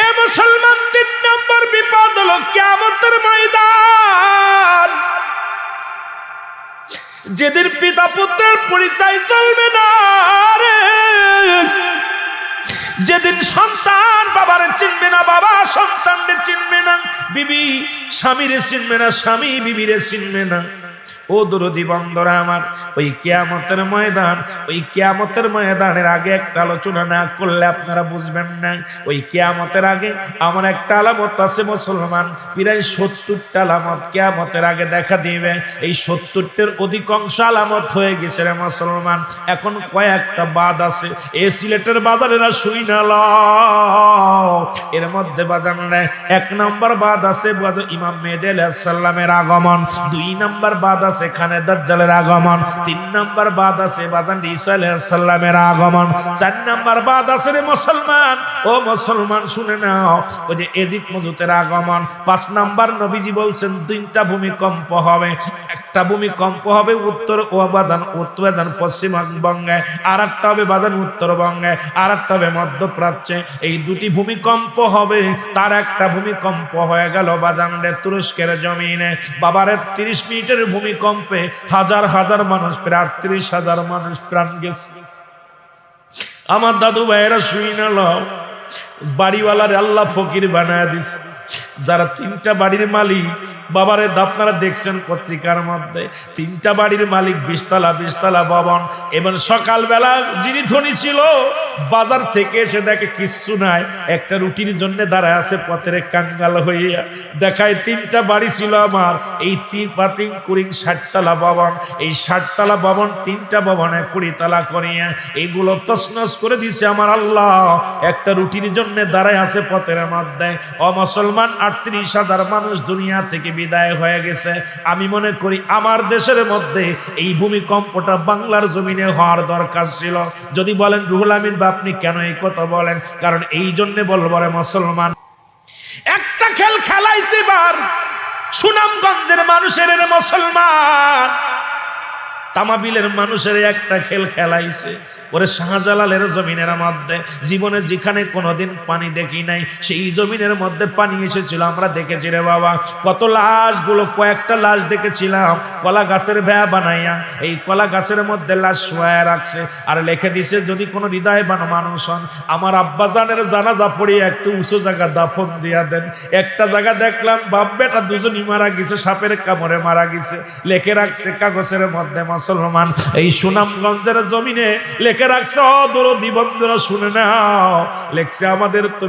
এ মুসলমান, 3 নম্বর বিপদ হলো কিয়ামতের ময়দান। যেদিন পিতা পুত্রের পরিচয় চলবে না রে, যেদিন সন্তান বাবারে চিনবে না, বাবা সন্তানরে চিনবে না, বিবি স্বামীরে চিনবে না, স্বামী বিবিরে চিনবে না। ও দরদি বন্ধুরা আমার, ওই কিয়ামতের ময়দান, ওই কিয়ামতের ময়দানের আগে একটা আলোচনা না করলে আপনারা বুঝবেন না। ওই কিয়ামতের আগে আমার একটা আলামত আছে মুসলমান, প্রায় 70টা আলামত কিয়ামতের আগে দেখা দিবে। এই 70টার অধিকাংশ আলামত হয়ে গেছে রে মুসলমান, এখন কয়েকটা বাদ আছে। এই সিলেটের বাজারেরা শুই না লও, এর মধ্যে বাজান নেয় 1 নম্বর বাদ আছে ইমাম মেহেদী আলাইহিস সালামের আগমন, 2 নম্বর বাদ আছে সেখানে দাজ্জালের আগমন, 3 নম্বর বাদ আছে বাজান ঈসা আলাইহিস সালামের আগমন, 4 নম্বর বাদ আছে রে মুসলমান, ও মুসলমান শুনে নাও, ওই যে এজিদ মজুতের আগমন। 5 নম্বর নবীজি বলছেন 2টা ভূমিকম্প হবে, একটা ভূমিকম্প হবে উত্তর পশ্চিমবঙ্গে, আর একটা হবে বাদান উত্তরবঙ্গে, আর একটা হবে মধ্যপ্রাচ্যে। এই 2টি ভূমিকম্প হবে, তার একটা ভূমিকম্প হয়ে গেল বাদানরে তুরস্কের জমিনে। বাবারে 30 মিনিটের ভূমিকম্পে হাজার হাজার মানুষ, প্রায় 38,000 মানুষ প্রাণ গেছে। আমার দাদু ভাইয়েরা শুই না লও, বাড়িওয়ালার আল্লাহ ফকির বানায় দিছে। যারা 3টা বাড়ির মালিক, বাবারে আপনারা দেখছেন পত্রিকার মধ্যে, 3টা বাড়ির মালিক, 20 তলা ভবন। এবার সকালবেলা যিনি ধনী ছিল, বাজার থেকে এসে দেখে কিচ্ছু নাই, একটা রুটির জন্য দাঁড়ায় আছে পথের কাঙ্গাল হইয়া। দেখায় 3টা বাড়ি ছিল আমার, এই 3 কুড়ি 60 তলা ভবন। এই 60 তলা ভবন 3টা ভবনে 20 তলা করিয়া এইগুলো তছনছ করে দিছে আমার আল্লাহ। একটা রুটির জন্য দাঁড়ায় আছে পথের মধ্যে। ও মুসলমান, 38,000 মানুষ দুনিয়া থেকে বিদায় হয়ে গেছে। আমি মনে করি আমার দেশের মধ্যে এই ভূমিকম্পটা বাংলার জমিনে হওয়ার দরকার ছিল। যদি বলেন রুহুল আমিন বা আপনি কেন এই কথা বলেন, কারণ এই জন্য বলবো রে মুসলমান, একটা খেলাইতে বার সুনামগঞ্জের মানুষের রে মুসলমান, তামাবিলের মানুষের একটা খেলাইছে। ওরে শাহজালালের জমিনের মধ্যে জীবনে যেখানে কোনোদিন পানি দেখি নাই, সেই জমিনের মধ্যে পানি এসেছিল। আমরা দেখেছি রে বাবা, কত লাশগুলো, কয়েকটা লাশ দেখেছিলাম কলা গাছের ভেয়া বানাইয়া, এই কলা গাছের মধ্যে লাশ শোয়া রাখছে, আর লিখে দিছে যদি কোনো হৃদয়বান মানুষ হন, আমার আব্বাজানের জানাজা পড়িয়ে একটু উঁচু জায়গা দাফন দিয়া দেন। একটা জায়গা দেখলাম বাপ বেটা দুজনই মারা গেছে, সাপের কামড়ে মারা গেছে, লিখে রাখছে কাগজের মধ্যে। মুসলমান, এই সুনামগঞ্জের জমিনে লেখে রাখছে, দরদি বন্ধুরা শুনে নাও, লেখছে আমাদের তো